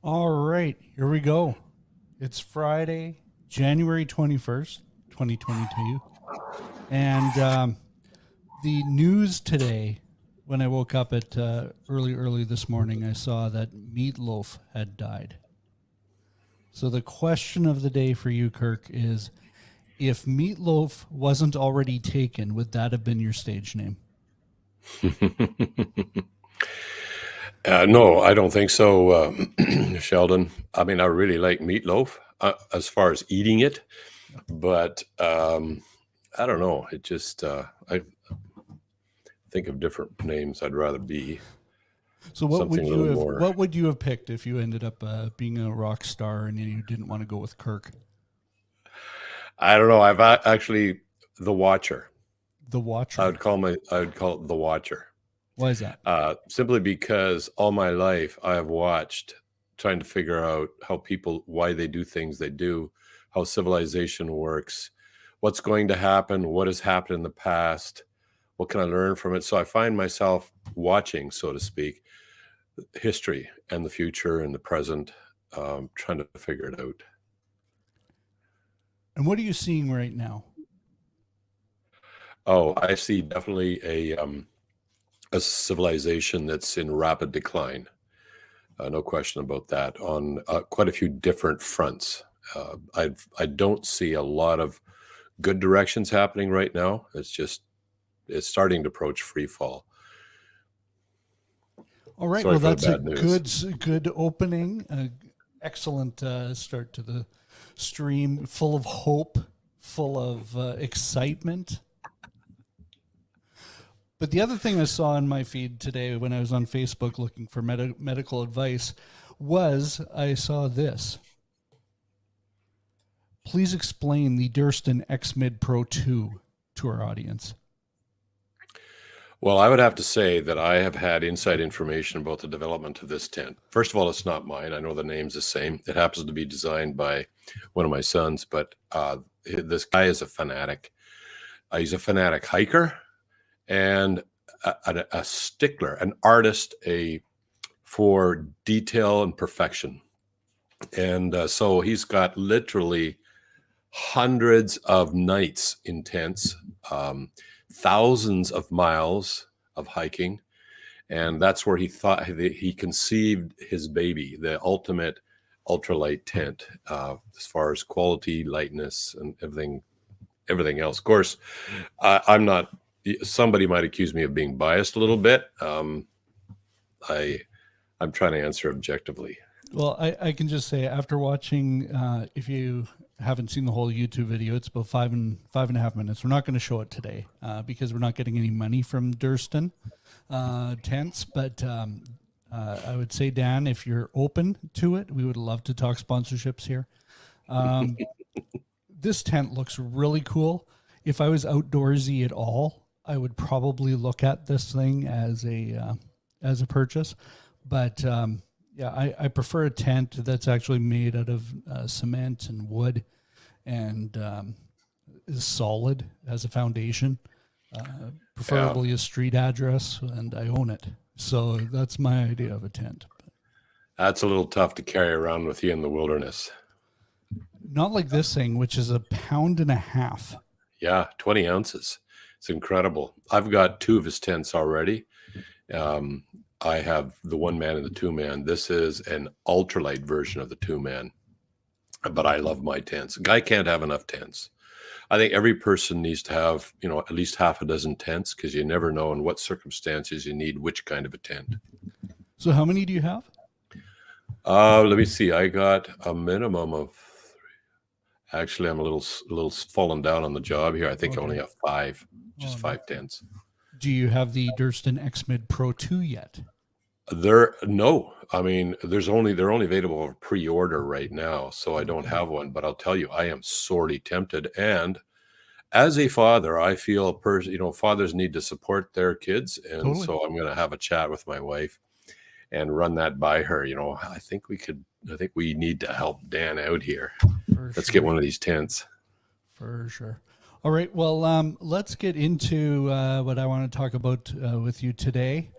All right, here we go. It's Friday, January 21st, 2022. And the news today, when I woke up at early this morning, I saw that Meatloaf had died. So the question of the day for you, Kirk, is if Meatloaf wasn't already taken, would that have been your stage name? No, I don't think so, Sheldon. I mean, I really like meatloaf as far as eating it, but I don't know. It just I think of different names. I'd rather be So something a little more. what would you have picked if you ended up being a rock star and you didn't want to go with Kirk? I don't know. Actually the Watcher. The Watcher. I would call it the Watcher. Why is that? Simply because all my life I have watched trying to figure out why they do things they do, how civilization works, what's going to happen, what has happened in the past, what can I learn from it. So I find myself watching, so to speak, history and the future and the present, trying to figure it out. And what are you seeing right now? Oh, I see definitely a civilization that's in rapid decline. No question about that on quite a few different fronts. I don't see a lot of good directions happening right now. It's starting to approach free fall. All right. Sorry Well, for the that's a bad news. good opening. Excellent start to the stream, full of hope, full of excitement. But the other thing I saw in my feed today when I was on Facebook looking for medical advice was I saw this. Please explain the Durston X-Mid Pro 2 to our audience. Well, I would have to say that I have had inside information about the development of this tent. First of all, it's not mine. I know the name's the same. It happens to be designed by one of my sons, but this guy is a fanatic. He's a fanatic hiker and a stickler, an artist, for detail and perfection. And so he's got literally hundreds of nights in tents, thousands of miles of hiking. And that's where he thought he conceived his baby, the ultimate ultralight tent, as far as quality, lightness, and everything else. Of course, I'm not. Somebody might accuse me of being biased a little bit. I'm trying to answer objectively. Well, I can just say after watching, if you haven't seen the whole YouTube video, it's about five and a half minutes. We're not going to show it today because we're not getting any money from Durston tents. But I would say, Dan, if you're open to it, we would love to talk sponsorships here. This tent looks really cool. If I was outdoorsy at all, I would probably look at this thing as a purchase. But yeah, I prefer a tent that's actually made out of cement and wood and is solid as a foundation, preferably a street address, and I own it. So that's my idea of a tent. That's a little tough to carry around with you in the wilderness. Not like this thing, which is 1.5 pounds. Yeah, 20 ounces. It's incredible. I've got 2 of his tents already. I have the 1-man and the 2-man. This is an ultralight version of the 2-man, but I love my tents. A guy can't have enough tents. I think every person needs to have, at least half a dozen tents because you never know in what circumstances you need which kind of a tent. So how many do you have? Let me see. I got a minimum of 3. Actually, I'm a little fallen down on the job here. I think I only have 5, just 5 tents. Do you have the Durston X-Mid Pro 2 yet? No. I mean, they're only available for pre-order right now, so I don't have one. But I'll tell you, I am sorely tempted. And as a father, I feel fathers need to support their kids, and so I'm going to have a chat with my wife and run that by her. I think we need to help Dan out here. Let's get one of these tents. For sure. All right. Well, let's get into what I want to talk about with you today.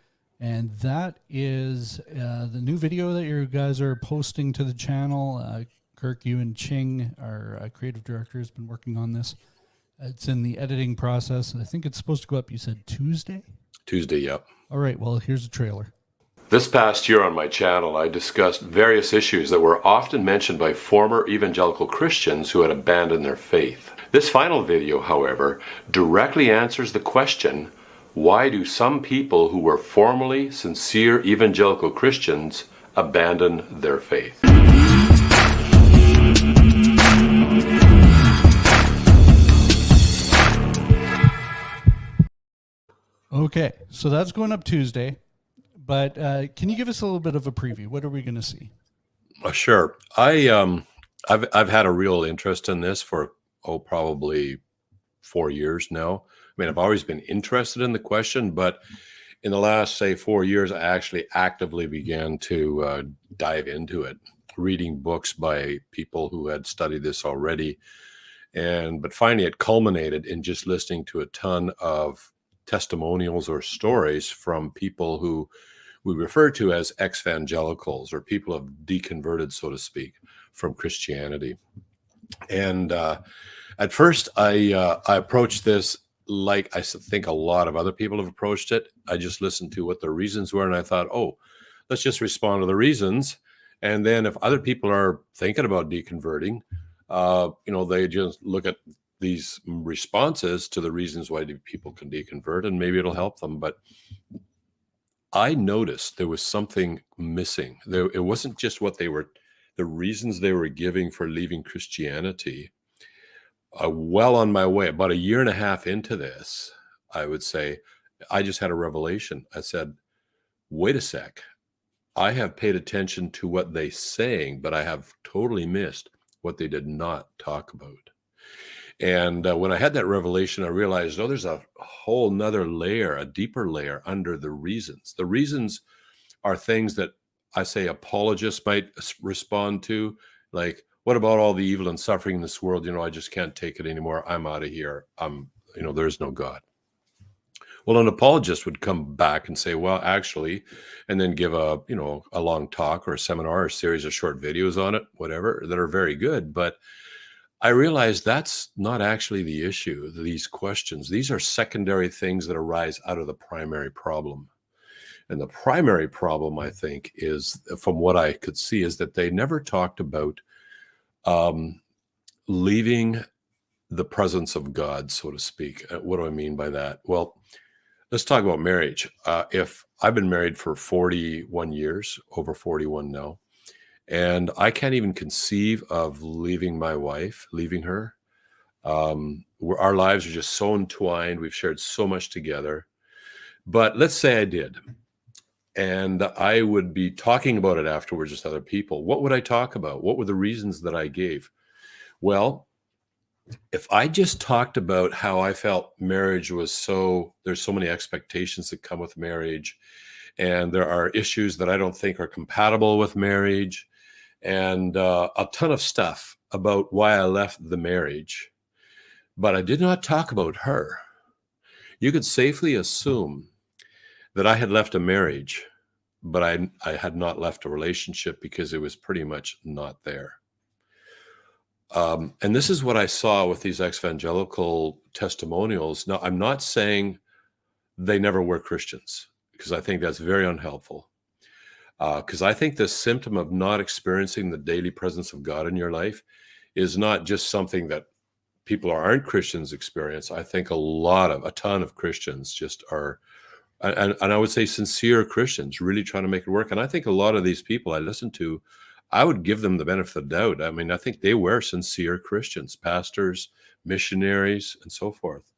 And that is the new video that you guys are posting to the channel. Kirk, you and Ching, our creative director, has been working on this. It's in the editing process, and I think it's supposed to go up, you said Tuesday? Tuesday, yep. All right, well, here's a trailer. This past year on my channel, I discussed various issues that were often mentioned by former evangelical Christians who had abandoned their faith. This final video, however, directly answers the question, why do some people who were formerly sincere evangelical Christians abandon their faith? Okay, so that's going up Tuesday. But can you give us a little bit of a preview? What are we going to see? Sure. I've had a real interest in this for probably 4 years now. I mean, I've always been interested in the question, but in the last, say, 4 years, I actually actively began to dive into it, reading books by people who had studied this already. But finally, it culminated in just listening to a ton of testimonials or stories from people who we refer to as Exvangelicals, or people have deconverted, so to speak, from Christianity. And at first, I approached this like I think a lot of other people have approached it. I just listened to what the reasons were, and I thought, oh, let's just respond to the reasons. And then if other people are thinking about deconverting, they just look at these responses to the reasons why people can deconvert, and maybe it'll help them. But I noticed there was something missing. It wasn't just the reasons they were giving for leaving Christianity. Well on my way, about a year and a half into this, I would say, I just had a revelation. I said, wait a sec. I have paid attention to what they're saying, but I have totally missed what they did not talk about. And when I had that revelation, I realized, oh, there's a whole nother layer, a deeper layer under the reasons. The reasons are things that I say apologists might respond to, like, what about all the evil and suffering in this world? I just can't take it anymore. I'm out of here. There's no God. Well, an apologist would come back and say, well, actually, and then give a long talk or a seminar or a series of short videos on it, whatever, that are very good. But I realized that's not actually the issue, these questions. These are secondary things that arise out of the primary problem. And the primary problem, I think, is, from what I could see, is that they never talked about leaving the presence of God, so to speak. What do I mean by that? Well, let's talk about marriage. If I've been married for 41 years, over 41 now, and I can't even conceive of leaving my wife, leaving her. Our lives are just so entwined. We've shared so much together. But let's say I did, and I would be talking about it afterwards with other people. What would I talk about? What were the reasons that I gave? Well, if I just talked about how I felt marriage was there's so many expectations that come with marriage, and there are issues that I don't think are compatible with marriage, and a ton of stuff about why I left the marriage, but I did not talk about her, you could safely assume that I had left a marriage, but I had not left a relationship, because it was pretty much not there. And this is what I saw with these evangelical testimonials. Now, I'm not saying they never were Christians, because I think that's very unhelpful. Because I think the symptom of not experiencing the daily presence of God in your life is not just something that people who aren't Christians experience. I think a ton of Christians just are, and I would say sincere Christians, really trying to make it work. And I think a lot of these people I listen to, I would give them the benefit of the doubt. I mean, I think they were sincere Christians, pastors, missionaries, and so forth.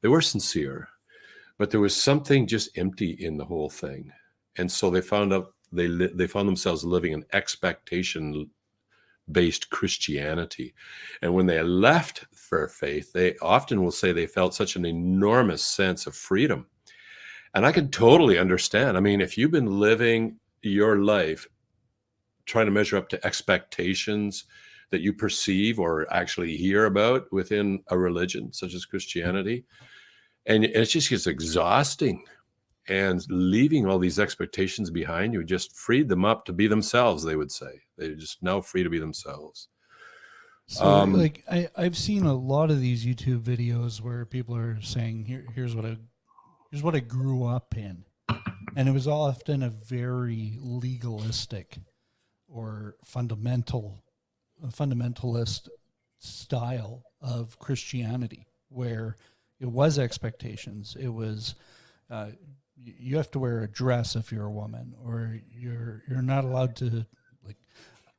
They were sincere, but there was something just empty in the whole thing. And so they found themselves living an expectation-based Christianity. And when they left for faith, they often will say they felt such an enormous sense of freedom. And I can totally understand. I mean, if you've been living your life trying to measure up to expectations that you perceive or actually hear about within a religion such as Christianity, and it just gets exhausting. and leaving all these expectations behind you just freed them up to be themselves, they would say. They're just now free to be themselves. So like I've seen a lot of these YouTube videos where people are saying, here's what I grew up in. And it was often a very legalistic or fundamentalist style of Christianity, where it was expectations. It was you have to wear a dress if you're a woman, or you're not allowed to. Like,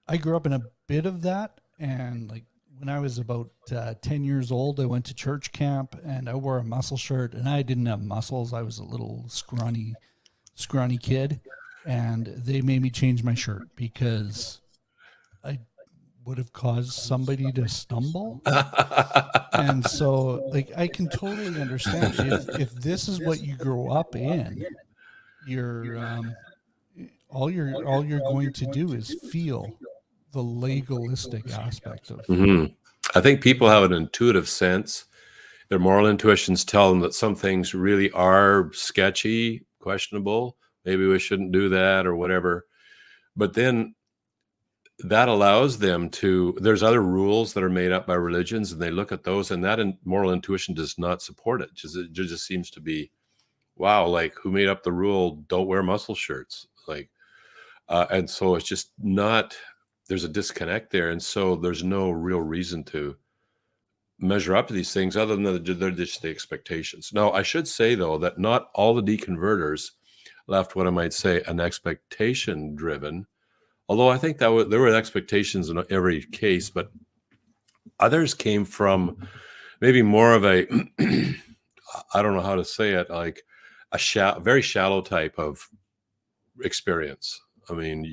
I grew up in a bit of that, and like when I was about 10 years old, I went to church camp and I wore a muscle shirt, and I didn't have muscles. I was a little scrawny kid, and they made me change my shirt because I would have caused somebody to stumble. And so like I can totally understand if this is what you grow up in, you're all you're going to do is feel the legalistic aspect of I think people have an intuitive sense. Their moral intuitions tell them that some things really are sketchy, questionable. Maybe we shouldn't do that or whatever. But then that allows them to, there's other rules that are made up by religions, and they look at those, and that moral intuition does not support it. It just seems to be, wow, like who made up the rule, don't wear muscle shirts? Like, and so it's just not, there's a disconnect there. And so there's no real reason to measure up to these things other than they're just the expectations. Now, I should say, though, that not all the deconverters left what I might say an expectation driven, although I think that there were expectations in every case, but others came from maybe more of a, I don't know how to say it, like a very shallow type of experience. I mean,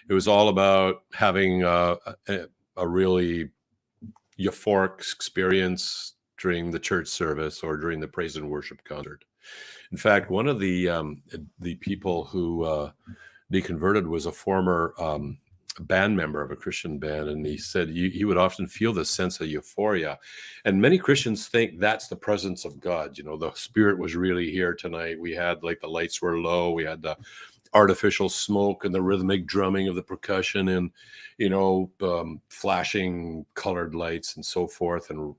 it was all about having a really euphoric experience during the church service or during the praise and worship concert. In fact, one of the people who deconverted was a former band member of a Christian band, and he said he would often feel this sense of euphoria. And many Christians think that's the presence of God. You know, the Spirit was really here tonight. We had, like, the lights were low. We had the artificial smoke and the rhythmic drumming of the percussion, and, you know, flashing colored lights and so forth, and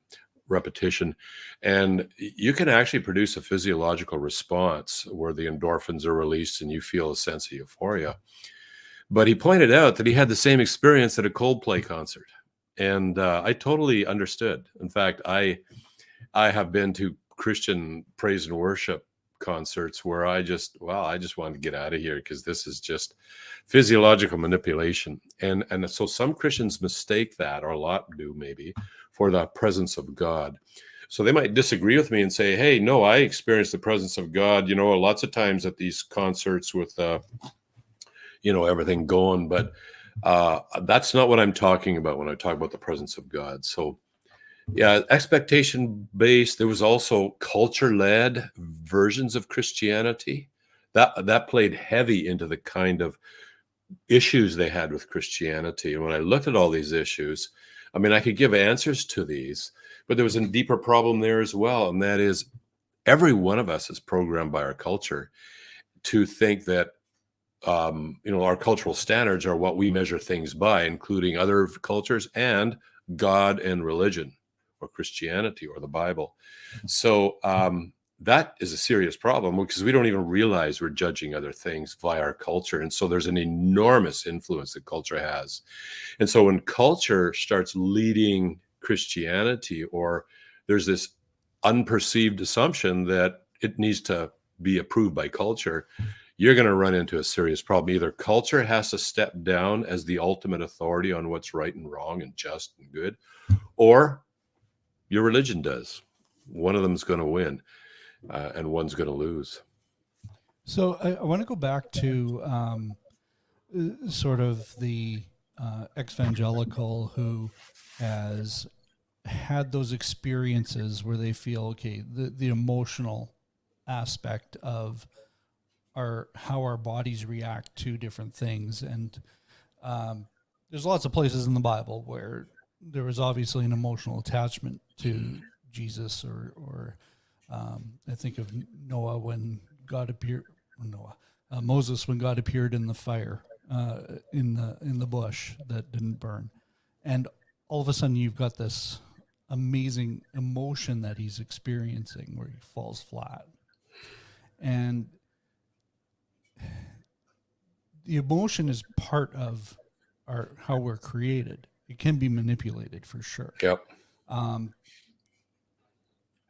repetition. And you can actually produce a physiological response where the endorphins are released and you feel a sense of euphoria. But he pointed out that he had the same experience at a Coldplay concert. And I totally understood. In fact, I have been to Christian praise and worship concerts where I just wanted to get out of here because this is just physiological manipulation. And so some Christians mistake that, or a lot do maybe, for the presence of God. So they might disagree with me and say, hey, no, I experienced the presence of God, you know, lots of times at these concerts with, you know, everything going. But that's not what I'm talking about when I talk about the presence of God. So yeah, expectation based. There was also culture led versions of Christianity that played heavy into the kind of issues they had with Christianity. And when I looked at all these issues, I mean, I could give answers to these, but there was a deeper problem there as well. And that is, every one of us is programmed by our culture to think that, you know, our cultural standards are what we measure things by, including other cultures and God and religion, or Christianity, or the Bible. So that is a serious problem because we don't even realize we're judging other things via our culture. And so there's an enormous influence that culture has. And so when culture starts leading Christianity, or there's this unperceived assumption that it needs to be approved by culture, you're going to run into a serious problem. Either culture has to step down as the ultimate authority on what's right and wrong and just and good, or your religion does. One of them is going to win, and one's going to lose. So I want to go back to sort of the Exvangelical who has had those experiences where they feel, okay, the emotional aspect of how our bodies react to different things. And there's lots of places in the Bible where there was obviously an emotional attachment to Jesus, or I think of Noah when God Noah, Moses, when God appeared in the fire, in the bush that didn't burn, and all of a sudden you've got this amazing emotion that he's experiencing where he falls flat, and the emotion is part of how we're created. It can be manipulated for sure. Yep.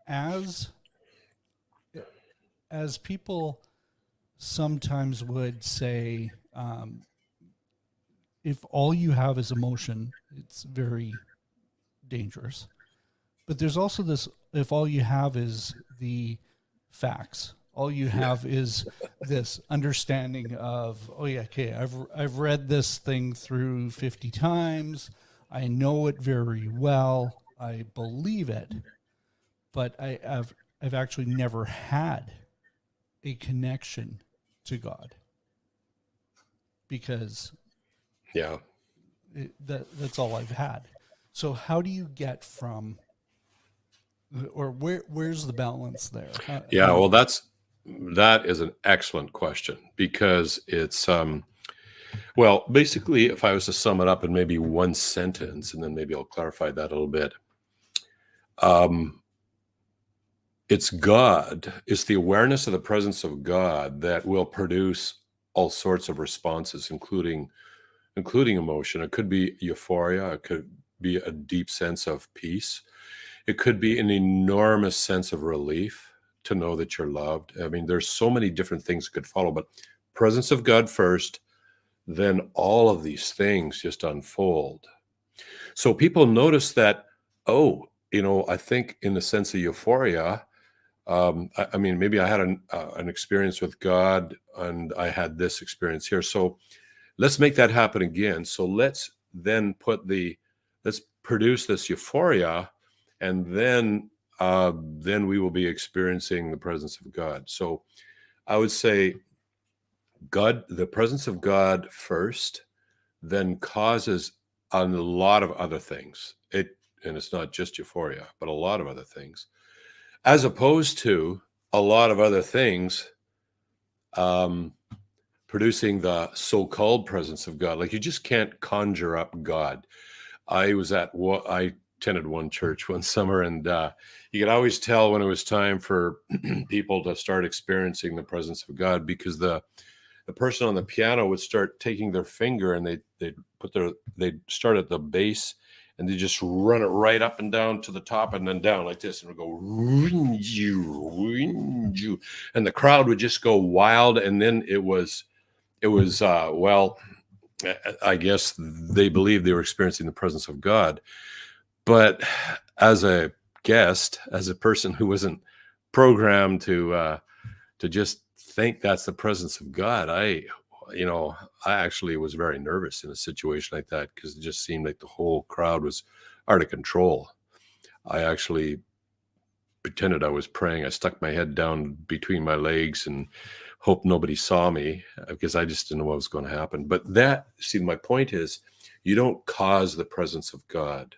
As people sometimes would say, if all you have is emotion, it's very dangerous. But there's also this: if all you have is the facts, all you have is this understanding of, oh yeah, okay, I've read this thing through 50 times. I know it very well. I believe it, but I've actually never had a connection to God, because that's all I've had. So how do you get from, or where's the balance there? Well, that is an excellent question, because it's well, basically, if I was to sum it up in maybe one sentence, and then maybe I'll clarify that a little bit. It's God. It's the awareness of the presence of God that will produce all sorts of responses, including emotion. It could be euphoria. It could be a deep sense of peace. It could be an enormous sense of relief to know that you're loved. I mean, there's so many different things that could follow, but presence of God first, then all of these things just unfold. So people notice that, I think in the sense of euphoria, I mean, maybe I had an experience with God, and I had this experience here. So let's make that happen again. So let's produce this euphoria, and then we will be experiencing the presence of God. So I would say the presence of God first, then causes a lot of other things. And it's not just euphoria, but a lot of other things, as opposed to a lot of other things producing the so-called presence of God. Like, you just can't conjure up God. I attended one church one summer, and you could always tell when it was time for people to start experiencing the presence of God, because the person on the piano would start taking their finger, and they'd start at the bass, and they just run it right up and down to the top, and then down like this, and it would go, and the crowd would just go wild. And then it was well, I guess they believed they were experiencing the presence of God. But as a guest, as a person who wasn't programmed to just think that's the presence of God, I actually was very nervous in a situation like that, because it just seemed like the whole crowd was out of control. I actually pretended I was praying. I stuck my head down between my legs and hoped nobody saw me, because I just didn't know what was going to happen. But my point is, you don't cause the presence of God.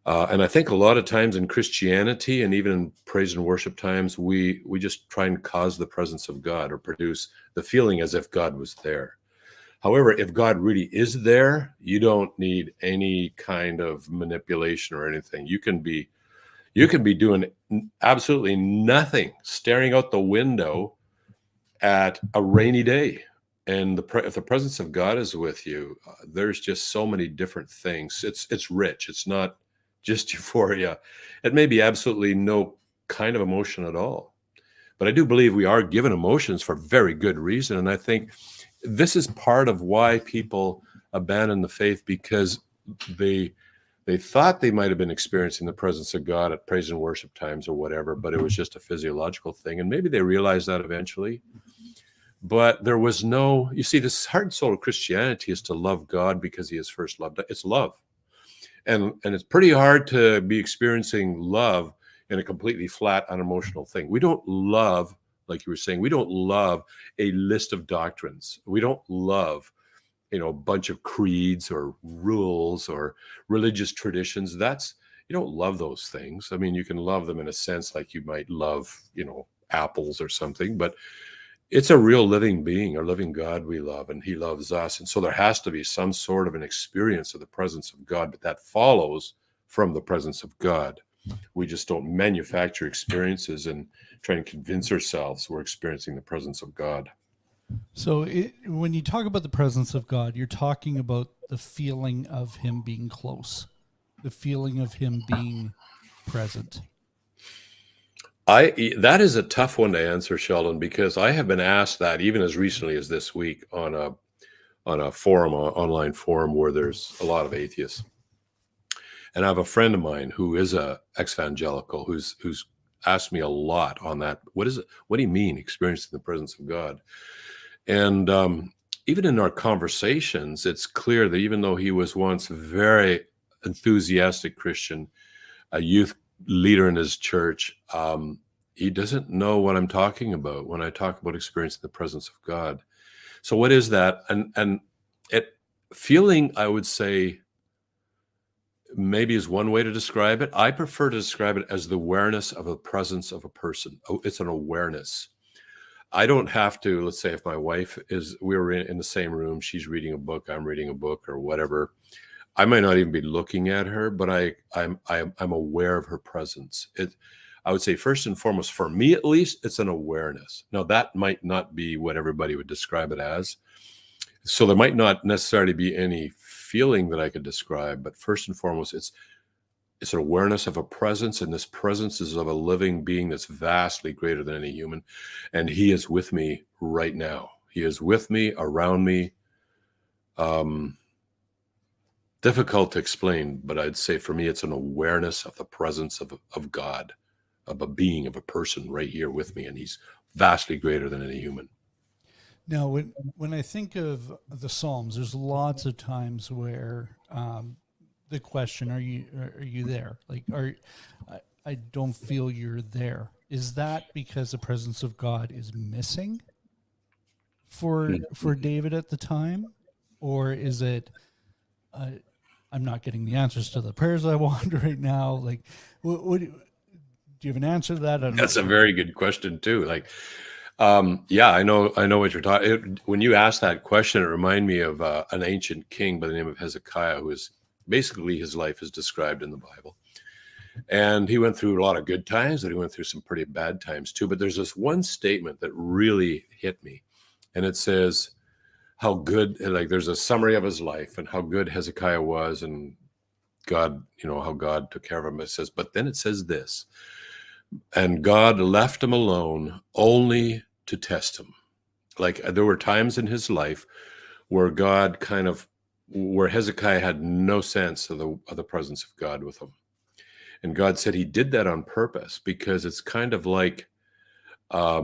And I think a lot of times in Christianity, and even in praise and worship times, we just try and cause the presence of God, or produce the feeling as if God was there. However, if God really is there, you don't need any kind of manipulation or anything. You can be doing absolutely nothing, staring out the window at a rainy day, and if the presence of God is with you, there's just so many different things. It's rich. It's not just euphoria. It may be absolutely no kind of emotion at all. But I do believe we are given emotions for very good reason. And I think this is part of why people abandon the faith, because they thought they might have been experiencing the presence of God at praise and worship times or whatever, but it was just a physiological thing. And maybe they realized that eventually. But there was you see, this heart and soul of Christianity is to love God because he has first loved us. It's love. And it's pretty hard to be experiencing love in a completely flat, unemotional thing. We don't love, like you were saying, we don't love a list of doctrines. We don't love, a bunch of creeds or rules or religious traditions. You don't love those things. I mean, you can love them in a sense like you might love, apples or something, but It's a real living being, a living God we love, and he loves us. And so there has to be some sort of an experience of the presence of God, but that follows from the presence of God. We just don't manufacture experiences and try and convince ourselves we're experiencing the presence of God. So when you talk about the presence of God, you're talking about the feeling of him being close, the feeling of him being present. That is a tough one to answer, Sheldon, because I have been asked that even as recently as this week on a forum, an online forum where there's a lot of atheists. And I have a friend of mine who is a Exvangelical who's asked me a lot on that. What is it? What do you mean experiencing the presence of God? And even in our conversations, it's clear that even though he was once a very enthusiastic Christian, a youth leader in his church, he doesn't know what I'm talking about when I talk about experiencing the presence of God. So what is that? And it feeling, I would say, maybe is one way to describe it. I prefer to describe it as the awareness of a presence of a person. Oh, it's an awareness. I don't have to, let's say if my wife we were in the same room, she's reading a book, I'm reading a book or whatever. I might not even be looking at her, but I'm aware of her presence. I would say first and foremost, for me at least, it's an awareness. Now that might not be what everybody would describe it as. So there might not necessarily be any feeling that I could describe, but first and foremost, it's an awareness of a presence, and this presence is of a living being that's vastly greater than any human, and he is with me right now. He is with me, around me. Difficult to explain, but I'd say for me, it's an awareness of the presence of God, of a being, of a person right here with me, and he's vastly greater than any human. Now, when I think of the Psalms, there's lots of times where the question, "Are you there?" Like, I don't feel you're there. Is that because the presence of God is missing for David at the time, or is it I'm not getting the answers to the prayers I want right now? Like, what do you have an answer to that? That's a very good question too. Like, yeah, I know what you're talking. When you asked that question, it reminded me of an ancient king by the name of Hezekiah, who is basically his life is described in the Bible. And he went through a lot of good times, and he went through some pretty bad times too. But there's this one statement that really hit me, and it says how good, like there's a summary of his life and how good Hezekiah was, and God, how God took care of him. It says, but then it says this, and God left him alone only to test him. Like there were times in his life where where Hezekiah had no sense of the presence of God with him. And God said he did that on purpose because it's kind of like a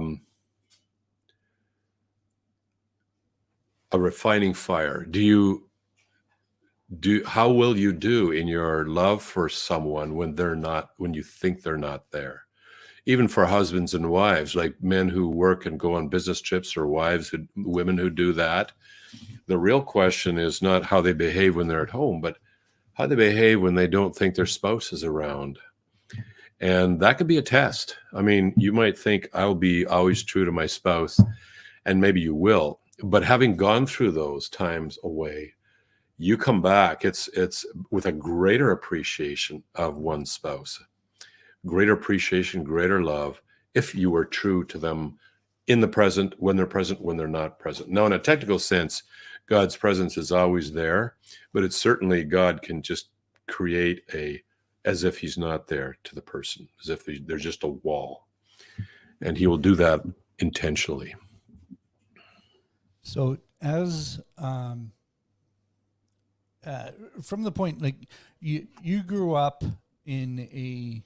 refining fire. How will you do in your love for someone when you think they're not there? Even for husbands and wives, like men who work and go on business trips, or women who do that. The real question is not how they behave when they're at home, but how they behave when they don't think their spouse is around. And that could be a test. I mean, you might think I'll be always true to my spouse, and maybe you will, but having gone through those times away, you come back, it's with a greater appreciation of one's spouse, greater appreciation, greater love, if you were true to them in the present, when they're not present. Now, in a technical sense, God's presence is always there, but it's certainly God can just create as if he's not there to the person, as if there's just a wall. And he will do that intentionally. So as from the point, like you grew up in a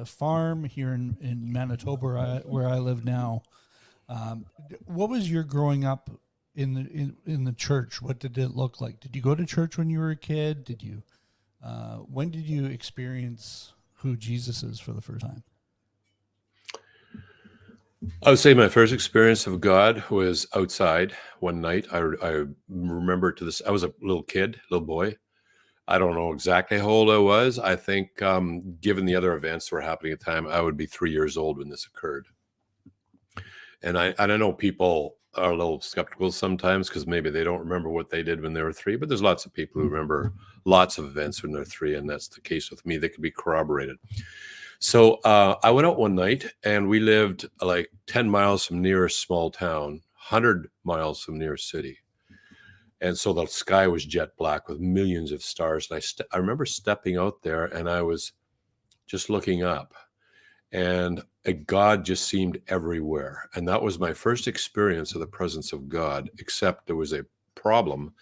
farm here in Manitoba, where I live now. What was your growing up in the church? What did it look like? Did you go to church when you were a kid? When did you experience who Jesus is for the first time? I would say my first experience of God was outside one night. I remember I was a little boy. I don't know exactly how old I was. I think, given the other events that were happening at the time, I would be 3 years old when this occurred. And I know people are a little skeptical sometimes because maybe they don't remember what they did when they were 3, but there's lots of people who remember lots of events when they're 3, and that's the case with me. They could be corroborated. So I went out one night, and we lived like 10 miles from nearest small town, 100 miles from nearest city. And so the sky was jet black with millions of stars. And I remember stepping out there, and I was just looking up, and God just seemed everywhere. And that was my first experience of the presence of God, except there was a problem.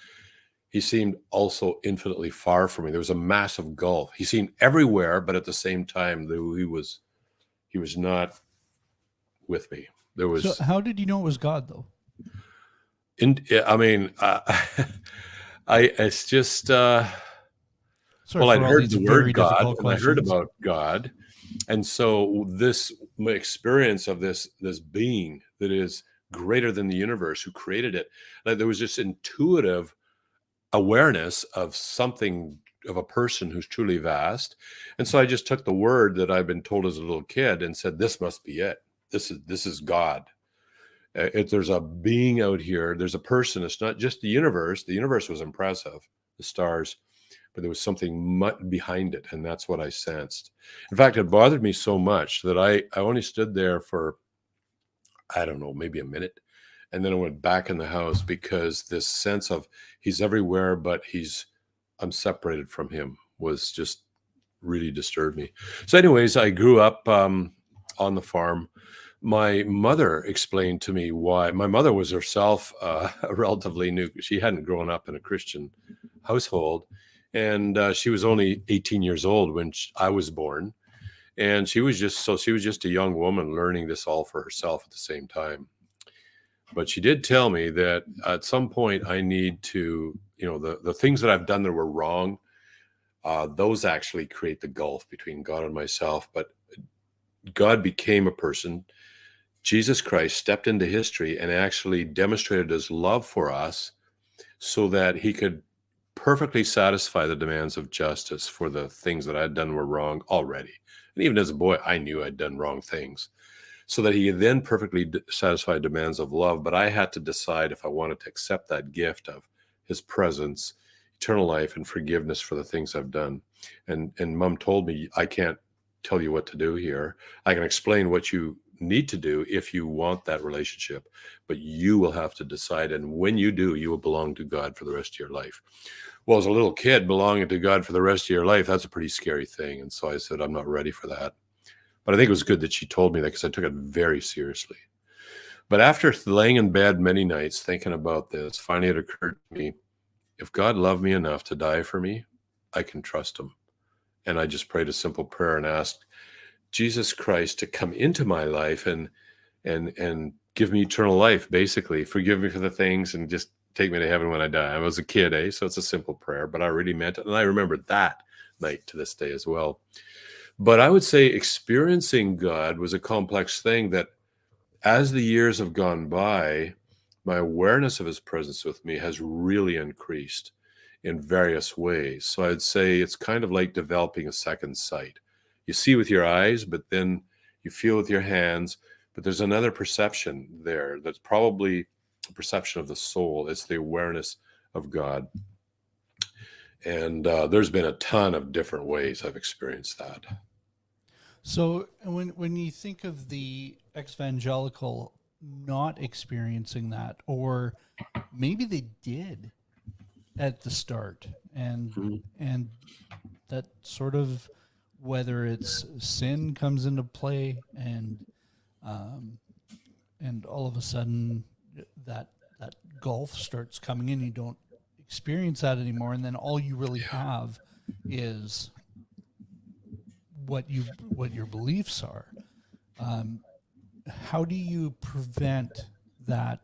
He seemed also infinitely far from me. There was a massive gulf. He seemed everywhere, but at the same time, he was not with me. There was. So how did you know it was God, though? I mean, it's just. Sorry Well, I'd for all heard these the very word God, difficult and I heard questions. about God, and so my experience of this being that is greater than the universe, who created it, like there was this intuitive awareness of something, of a person who's truly vast. And so I just took the word that I've been told as a little kid and said, this must be it. This is God. If there's a being out here, there's a person. It's not just the universe. The universe was impressive, the stars, but there was something behind it, and that's what I sensed. In fact, it bothered me so much that I only stood there for, I don't know, maybe a minute, and then I went back in the house, because this sense of he's everywhere, but I'm separated from him, was just really disturbed me. So anyways, I grew up on the farm. My mother explained to me why. My mother was herself relatively new. She hadn't grown up in a Christian household, and she was only 18 years old when I was born. And she was just a young woman learning this all for herself at the same time. But she did tell me that at some point I need to, the things that I've done that were wrong, those actually create the gulf between God and myself. But God became a person. Jesus Christ stepped into history and actually demonstrated his love for us so that he could perfectly satisfy the demands of justice for the things that I'd done were wrong already. And even as a boy, I knew I'd done wrong things, so that he then perfectly satisfied demands of love. But I had to decide if I wanted to accept that gift of his presence, eternal life, and forgiveness for the things I've done. And Mom told me, I can't tell you what to do here. I can explain what you need to do if you want that relationship, but you will have to decide. And when you do, you will belong to God for the rest of your life. Well, as a little kid, belonging to God for the rest of your life, that's a pretty scary thing. And so I said, I'm not ready for that. But I think it was good that she told me that, because I took it very seriously. But after laying in bed many nights thinking about this, finally it occurred to me, if God loved me enough to die for me, I can trust him. And I just prayed a simple prayer and asked Jesus Christ to come into my life and give me eternal life, basically. Forgive me for the things and just take me to heaven when I die. I was a kid, so it's a simple prayer, but I really meant it. And I remember that night to this day as well. But I would say experiencing God was a complex thing that, as the years have gone by, my awareness of his presence with me has really increased in various ways. So I'd say it's kind of like developing a second sight. You see with your eyes, but then you feel with your hands, but there's another perception there that's probably a perception of the soul. It's the awareness of God. And there's been a ton of different ways I've experienced that. So when you think of the Exvangelical not experiencing that, or maybe they did at the start, and that sort of, whether it's sin comes into play, and all of a sudden that gulf starts coming in, you don't experience that anymore, and then all you really have is what your beliefs are. How do you prevent that?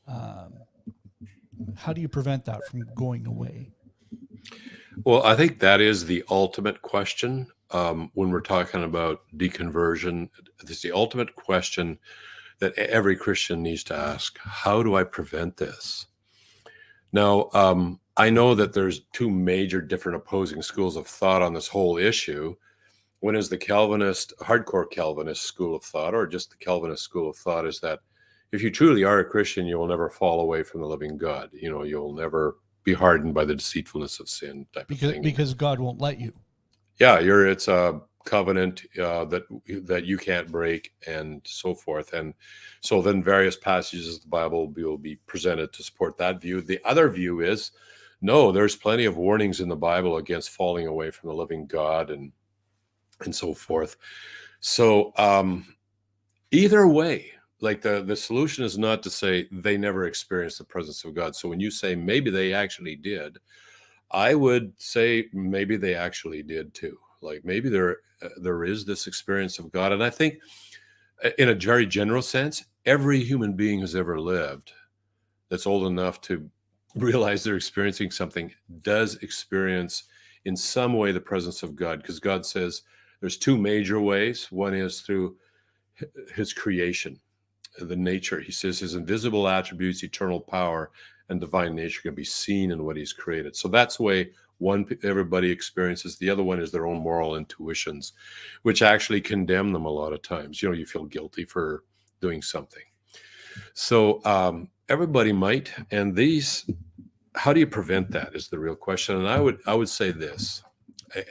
How do you prevent that from going away? Well, I think that is the ultimate question when we're talking about deconversion. It's the ultimate question that every Christian needs to ask. How do I prevent this? Now, I know that there's two major different opposing schools of thought on this whole issue. One is the Calvinist, hardcore Calvinist school of thought, or just the Calvinist school of thought, is that if you truly are a Christian, you will never fall away from the living God. You know, you'll never be hardened by the deceitfulness of sin type of thing. Because God won't let you. Yeah, it's a covenant that you can't break, and so forth. And so then various passages of the Bible will be presented to support that view. The other view is, no, there's plenty of warnings in the Bible against falling away from the living God and so forth. So either way, like the solution is not to say they never experienced the presence of God. So when you say maybe they actually did, I would say maybe they actually did too. Like maybe there is this experience of God. And I think in a very general sense, every human being who's ever lived that's old enough to realize they're experiencing something does experience in some way the presence of God, because God says there's two major ways. One is through his creation, the nature. He says his invisible attributes, eternal power, and divine nature can be seen in what he's created. So that's the way everybody experiences. The other one is their own moral intuitions, which actually condemn them a lot of times. You know, you feel guilty for doing something. So everybody might, and these, how do you prevent that is the real question. And I would say this,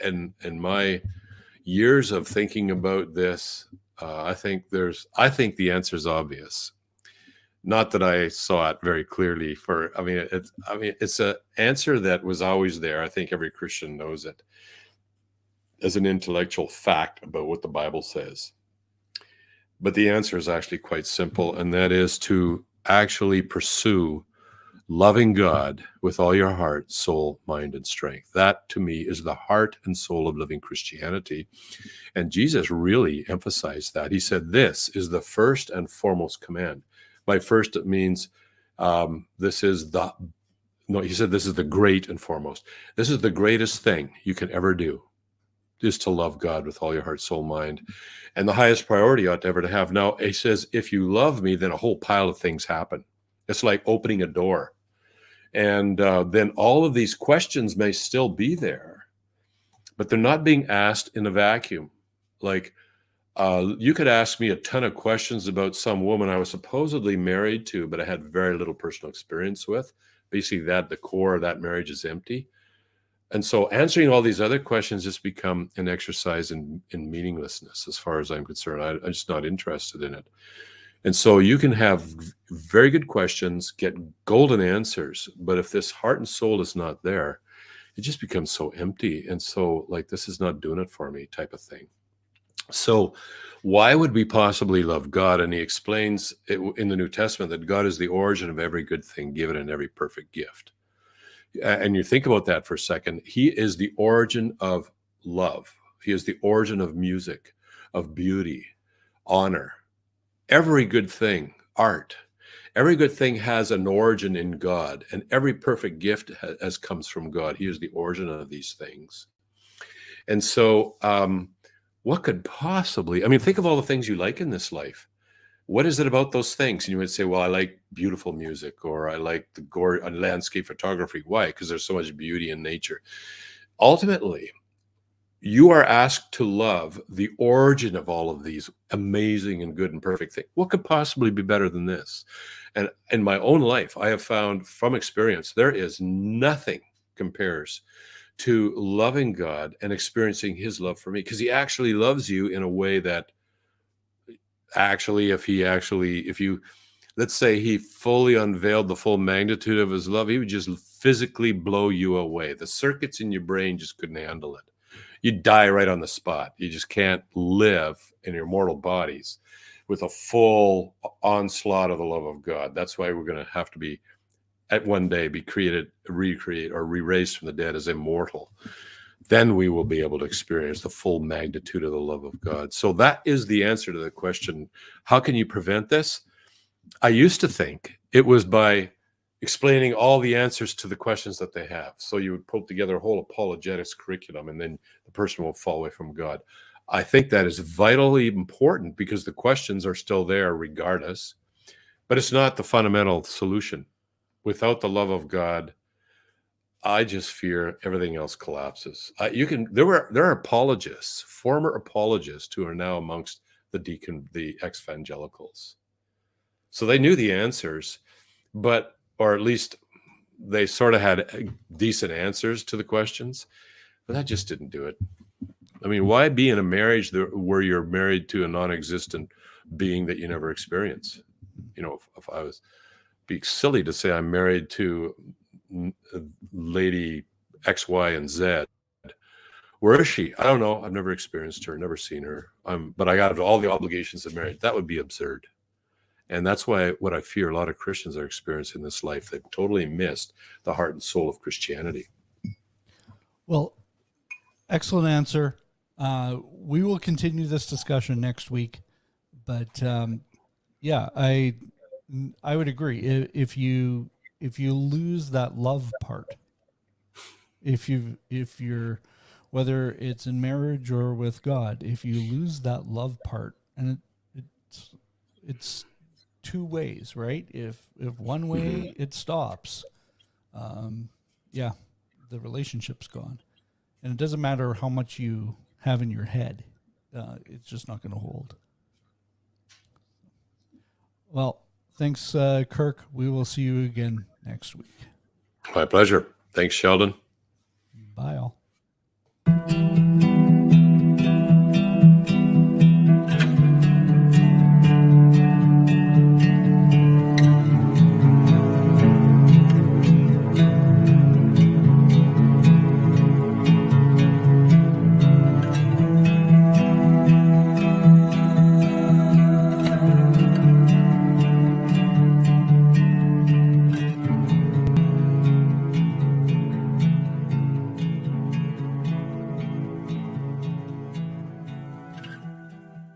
and my years of thinking about this, I think the answer is obvious. Not that I saw it very clearly. It's an answer that was always there. I think every Christian knows it as an intellectual fact about what the Bible says. But the answer is actually quite simple, and that is to actually pursue loving God with all your heart, soul, mind, and strength. That, to me, is the heart and soul of living Christianity. And Jesus really emphasized that. He said, this is the first and foremost command. By first, it means he said, this is the great and foremost. This is the greatest thing you can ever do, is to love God with all your heart, soul, mind. And the highest priority ought to ever to have. Now, he says, if you love me, then a whole pile of things happen. It's like opening a door. And then all of these questions may still be there, but they're not being asked in a vacuum. Like, you could ask me a ton of questions about some woman I was supposedly married to, but I had very little personal experience with. Basically, the core of that marriage is empty. And so answering all these other questions just become an exercise in meaninglessness, as far as I'm concerned. I'm just not interested in it. And so you can have very good questions, get golden answers, but if this heart and soul is not there, it just becomes so empty. And so, like, this is not doing it for me type of thing. So why would we possibly love God? And he explains it in the New Testament that God is the origin of every good thing given and every perfect gift. And you think about that for a second. He is the origin of love. He is the origin of music, of beauty, honor. Every good thing, art, every good thing has an origin in God, and every perfect gift comes from God. He is the origin of these things. And so what could possibly, think of all the things you like in this life. What is it about those things? And you would say, well, I like beautiful music, or I like the landscape photography. Why? Because there's so much beauty in nature. Ultimately, you are asked to love the origin of all of these amazing and good and perfect things. What could possibly be better than this? And in my own life, I have found from experience, there is nothing compares to loving God and experiencing his love for me, because he actually loves you in a way that if you, let's say he fully unveiled the full magnitude of his love, he would just physically blow you away. The circuits in your brain just couldn't handle it. You'd die right on the spot. You just can't live in your mortal bodies with a full onslaught of the love of God. That's why we're going to have to be, at one day, be recreated, or re-raised from the dead as immortal. Then we will be able to experience the full magnitude of the love of God. So that is the answer to the question, how can you prevent this? I used to think it was by explaining all the answers to the questions that they have. So you would put together a whole apologetics curriculum, and then the person will fall away from God. I think that is vitally important, because the questions are still there regardless, but it's not the fundamental solution. Without the love of God, I just fear everything else collapses. There are apologists, former apologists, who are now amongst the Exvangelicals. So they knew the answers, or at least they sort of had decent answers to the questions, but that just didn't do it. I mean, why be in a marriage where you're married to a non-existent being that you never experience? You know, if I was be silly to say I'm married to lady X, Y, and Z. Where is she? I don't know. I've never experienced her, never seen her. But I got all the obligations of marriage. That would be absurd. And that's what I fear a lot of Christians are experiencing in this life. They've totally missed the heart and soul of Christianity. Well, excellent answer. We will continue this discussion next week, but yeah, I would agree. If you lose that love part, if you're whether it's in marriage or with God, if you lose that love part, and it's two ways, right? If one way it stops, yeah, the relationship's gone, and it doesn't matter how much you have in your head, it's just not going to hold. Well, thanks, Kirk. We will see you again next week. My pleasure. Thanks, Sheldon. Bye all.